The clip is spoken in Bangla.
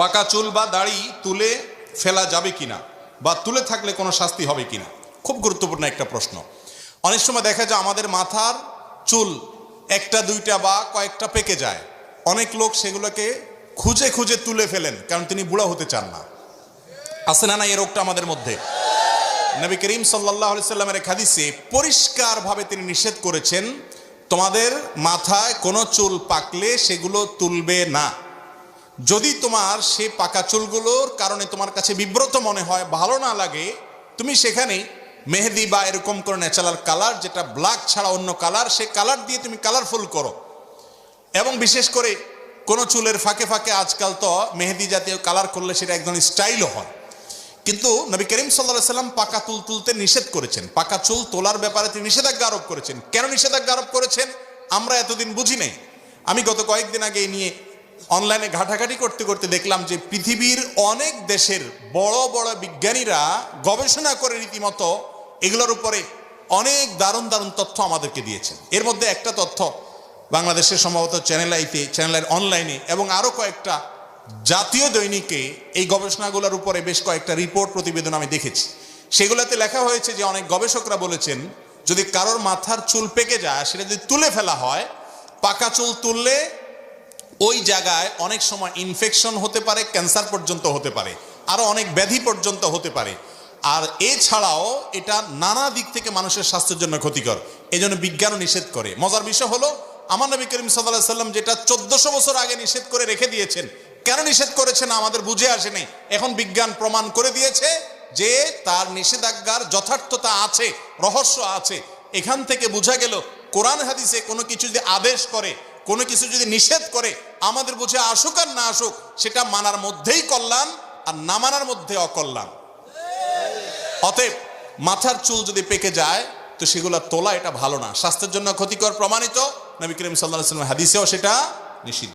পাকা চুল বা দাড়ি তুলে ফেলা যাবে কিনা বা তুলে থাকলে কোনো শাস্তি হবে কিনা, খুব গুরুত্বপূর্ণ একটা প্রশ্ন। অনেক সময় দেখা যায় আমাদের মাথার চুল একটা দুইটা বা কয়েকটা পেকে যায়, অনেক লোক সেগুলোকে খুঁজে খুঁজে তুলে ফেলেন কারণ তিনি বুড়া হতে চান না। আছে না এই রোগটা আমাদের মধ্যে? নবী করিম সাল্লাল্লাহু আলাইহি সাল্লামের এক হাদিসে পরিষ্কারভাবে তিনি নিষেধ করেছেন, তোমাদের মাথায় কোনো চুল পাকলে সেগুলো তুলবে না। যদি তোমার সে পাকা চুলগুলোর কারণে তোমার কাছে বিব্রত মনে হয়, ভালো না লাগে, তুমি সেখানে মেহেদি বা এরকম করে ন্যাচারাল কালার, যেটা ব্ল্যাক ছাড়া অন্য কালার, সে কালার দিয়ে তুমি কালারফুল করো। এবং বিশেষ করে কোনো চুলের ফাঁকে ফাঁকে আজকাল তো মেহেদি জাতীয় কালার করলে সেটা একদম স্টাইলও হয়। কিন্তু নবী করিম সাল্লাল্লাহু আলাইহি সাল্লাম পাকা চুল তুলতে নিষেধ করেছেন, পাকা চুল তোলার ব্যাপারে তিনি নিষেধাজ্ঞা আরোপ করেছেন। কেন নিষেধাজ্ঞা আরোপ করেছেন আমরা এতদিন বুঝি নাই। আমি গত কয়েকদিন আগে এই নিয়ে অনলাইনে ঘাটাঘাটি করতে করতে দেখলাম যে পৃথিবীর অনেক দেশের বড় বড় বিজ্ঞানীরা গবেষণা করে রীতিমতো এগুলোর উপরে অনেক দারুণ দারুণ তথ্য আমাদেরকে দিয়েছেন। এর মধ্যে একটা তথ্য বাংলাদেশের সম্ভবত চ্যানেল আইতে, চ্যানেলের অনলাইনে এবং আরও কয়েকটা জাতীয় দৈনিকে এই গবেষণাগুলোর উপরে বেশ কয়েকটা রিপোর্ট প্রতিবেদন আমি দেখেছি। সেগুলোতে লেখা হয়েছে যে অনেক গবেষকরা বলেছেন যদি কারোর মাথার চুল পেকে যায় সেটা যদি তুলে ফেলা হয়, পাকা চুল তুললে ওই জায়গায় অনেক সময় ইনফেকশন হতে পারে, ক্যান্সার পর্যন্ত হতে পারে, আরো অনেক ব্যাধি পর্যন্ত হতে পারে। আর এছাড়াও এটা নানা দিক থেকে মানুষের স্বাস্থ্যের জন্য ক্ষতিকর, এই জন্য বিজ্ঞানও নিষেধ করে। মজার বিষয় হলো আমার নবী করিম সাল্লাল্লাহু আলাইহি সাল্লাম যেটা 1400 বছর আগে নিষেধ করে রেখে দিয়েছেন, কেন নিষেধ করেছেন আমাদের বুঝে আসেনি। এখন বিজ্ঞান প্রমাণ করে দিয়েছে যে তার নিষেধাজ্ঞার যথার্থতা আছে, রহস্য আছে। এখান থেকে বোঝা গেল কোরআন হাদিসে কোনো কিছু যদি আদেশ করে, কোনো কিছু যদি নিষেধ করে, আমাদের বুঝে আসুক আর না আসুক, সেটা মানার মধ্যেই কল্যাণ আর না মানার মধ্যে অকল্যাণ। অতএব মাথার চুল যদি পেকে যায় তো সেগুলো তোলা এটা ভালো না, স্বাস্থ্যের জন্য ক্ষতিকর প্রমাণিত। নবী করিম সাল্লাল্লাহু আলাইহি ওয়াসাল্লাম হাদিসেও সেটা নিষিদ্ধ।